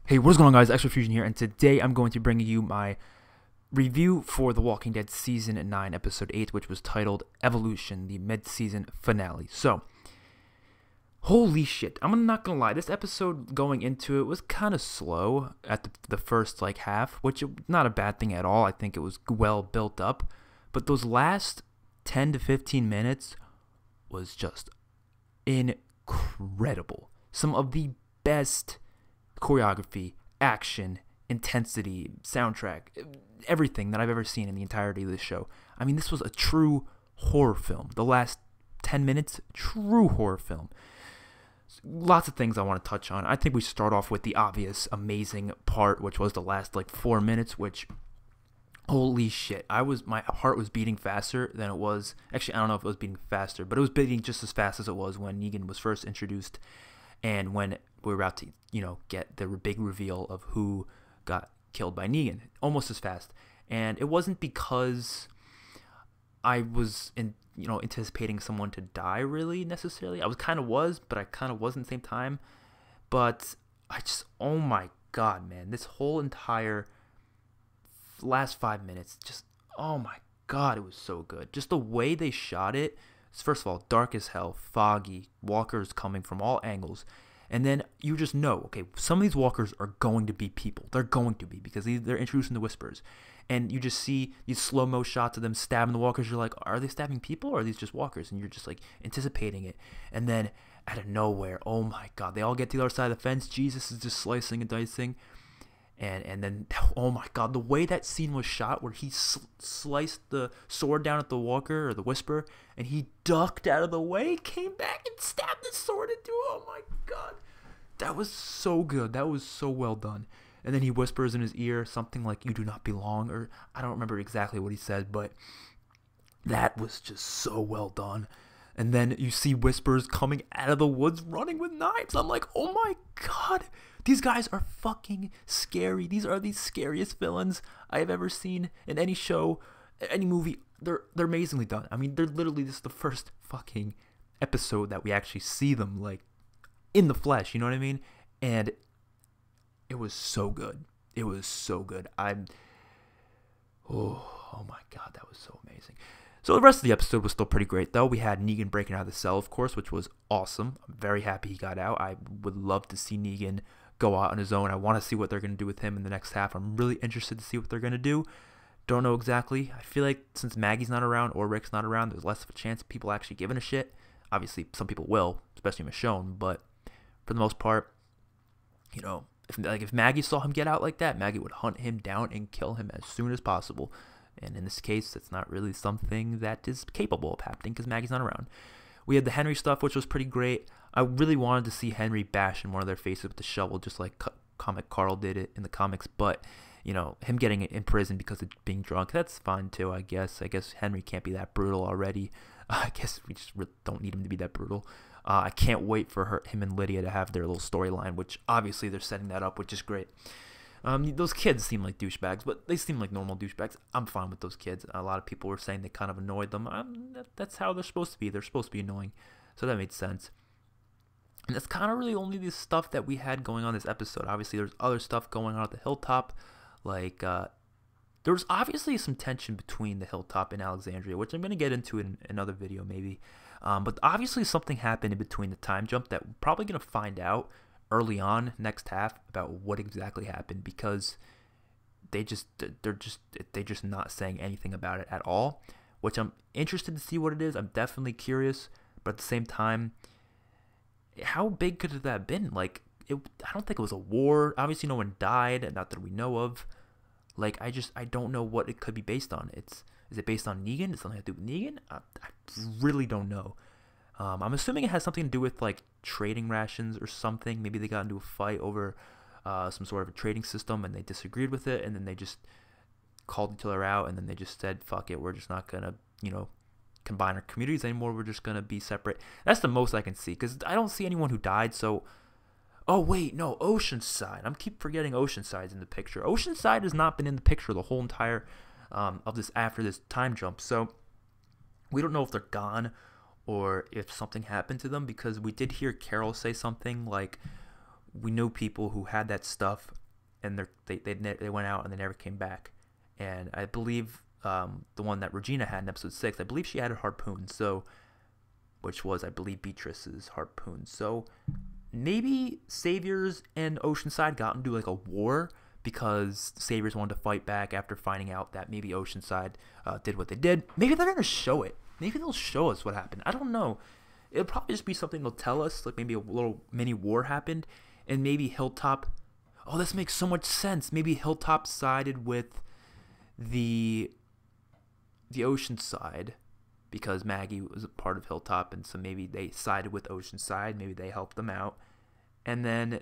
Hey, what's going on, guys? XpertFusion here, and today I'm going to bring you my review for The Walking Dead Season 9, Episode 8, which was titled Evolution, the mid-season finale. So, holy shit, I'm not gonna lie, this episode going into it was kind of slow at the first, half, which is not a bad thing at all. I think it was well built up, but those last 10 to 15 minutes was just incredible. Some of the best choreography, action, intensity, soundtrack, everything that I've ever seen in the entirety of this show. I mean, this was a true horror film. The last 10 minutes, true horror film. Lots of things I want to touch on. I think we start off with the obvious, amazing part, which was the last 4 minutes, which, holy shit, my heart was beating faster than it was. Actually, I don't know if it was beating faster, but it was beating just as fast as it was when Negan was first introduced, and when we were about to, get the big reveal of who got killed by Negan, almost as fast. And it wasn't because I was anticipating someone to die really necessarily. I kind of was, but I kind of wasn't at the same time. But I just, oh my god, man, this whole entire last 5 minutes, just, oh my god, it was so good. Just the way they shot it. First of all, dark as hell, foggy, walkers coming from all angles. And then you just know, okay, some of these walkers are going to be people. They're going to be, because they're introducing the whispers. And you just see these slow-mo shots of them stabbing the walkers. You're like, are they stabbing people or are these just walkers? And you're just anticipating it. And then out of nowhere, oh my god, they all get to the other side of the fence. Jesus is just slicing and dicing. And then, oh my god, the way that scene was shot, where he sliced the sword down at the walker or the whisper, and he ducked out of the way, came back and stabbed the sword into him. Oh my god, that was so good. That was so well done. And then he whispers in his ear something like, "You do not belong," or I don't remember exactly what he said, but that was just so well done. And then you see whispers coming out of the woods running with knives. I'm like, oh my god, these guys are fucking scary. These are the scariest villains I have ever seen in any show, any movie. They're amazingly done. I mean, they're literally, this is the first fucking episode that we actually see them in the flesh, you know what I mean? And it was so good. It was so good. Oh my god, that was so amazing. So the rest of the episode was still pretty great, though. We had Negan breaking out of the cell, of course, which was awesome. I'm very happy he got out. I would love to see Negan go out on his own. I want to see what they're going to do with him in the next half. I'm really interested to see what they're going to do. Don't know exactly. I feel like since Maggie's not around or Rick's not around, there's less of a chance of people actually giving a shit. Obviously, some people will, especially Michonne, but for the most part, if Maggie saw him get out like that, Maggie would hunt him down and kill him as soon as possible. And in this case, it's not really something that is capable of happening because Maggie's not around. We had the Henry stuff, which was pretty great. I really wanted to see Henry bash in one of their faces with the shovel, just like Comic Carl did it in the comics. But, him getting in prison because of being drunk, that's fine too, I guess. I guess Henry can't be that brutal already. I guess we just really don't need him to be that brutal. I can't wait for him and Lydia to have their little storyline, which obviously they're setting that up, which is great. Those kids seem like douchebags, but they seem like normal douchebags. I'm fine with those kids. A lot of people were saying they kind of annoyed them. That's how they're supposed to be. They're supposed to be annoying. So that made sense. And that's kind of really only the stuff that we had going on this episode. Obviously, there's other stuff going on at the hilltop. There was obviously some tension between the hilltop and Alexandria, which I'm going to get into in another video maybe. But obviously something happened in between the time jump that we're probably going to find out early on next half about what exactly happened, because they're just not saying anything about it at all, which I'm interested to see what it is. I'm definitely curious, but at the same time, how big could that have been? I don't think it was a war. Obviously no one died, not that we know of. I don't know what it could be based on. Is it based on Negan? Is it something to do with Negan? I really don't know. I'm assuming it has something to do with trading rations or something. Maybe they got into a fight over some sort of a trading system and they disagreed with it, and then they just called each other out, and then they just said, fuck it, we're just not gonna combine our communities anymore, we're just gonna be separate. That's the most I can see, because I don't see anyone who died. So oh wait, no, Oceanside. I keep forgetting Oceanside's in the picture. Oceanside has not been in the picture the whole entire of this after this time jump, so we don't know if they're gone or if something happened to them, because we did hear Carol say something like, we know people who had that stuff, and they went out and they never came back. And I believe the one that Regina had in episode 6, I believe she had a harpoon, so which was, I believe, Beatrice's harpoon. So maybe Saviors and Oceanside got into like a war because Saviors wanted to fight back after finding out that maybe Oceanside did what they did. Maybe they're gonna show it. Maybe they'll show us what happened. I don't know. It'll probably just be something they'll tell us, like maybe a little mini war happened, and maybe Hilltop. Oh, this makes so much sense. Maybe Hilltop sided with the Oceanside because Maggie was a part of Hilltop, and so maybe they sided with Oceanside. Maybe they helped them out, and then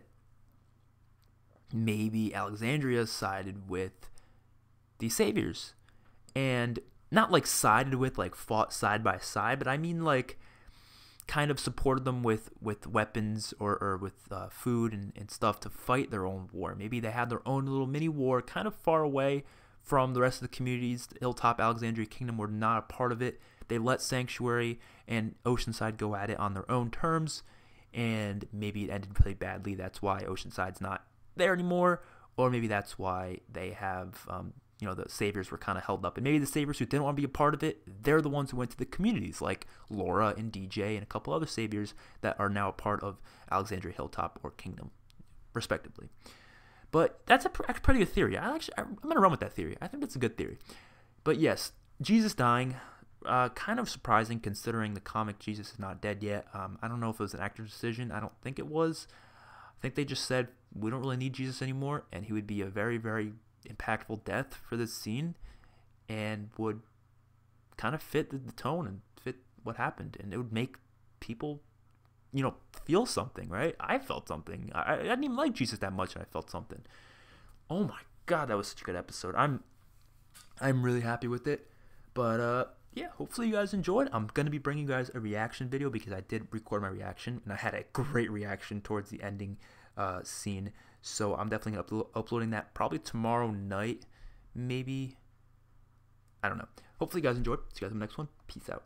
maybe Alexandria sided with the Saviors, and not like sided with, like fought side by side, but I mean like kind of supported them with weapons or with food and stuff to fight their own war. Maybe they had their own little mini war kind of far away from the rest of the communities. The Hilltop, Alexandria Kingdom were not a part of it. They let Sanctuary and Oceanside go at it on their own terms, and maybe it ended really badly. That's why Oceanside's not there anymore, or maybe that's why they have the Saviors were kind of held up, and maybe the Saviors who didn't want to be a part of it, they're the ones who went to the communities, like Laura and DJ and a couple other Saviors that are now a part of Alexandria, Hilltop, or Kingdom, respectively. But that's a pretty good theory. I'm gonna run with that theory. I think that's a good theory. But yes, Jesus dying, kind of surprising considering the comic Jesus is not dead yet. I don't know if it was an actor's decision. I don't think it was. I think they just said we don't really need Jesus anymore, and he would be a very, very impactful death for this scene and would kind of fit the tone and fit what happened, and it would make people feel something, right? I felt something. I didn't even like Jesus that much, and I felt something. Oh my god, that was such a good episode. I'm really happy with it. But yeah, hopefully you guys enjoyed. I'm gonna be bringing you guys a reaction video because I did record my reaction and I had a great reaction towards the ending scene. So I'm definitely gonna uploading that probably tomorrow night, maybe. I don't know. Hopefully you guys enjoyed. See you guys in the next one. Peace out.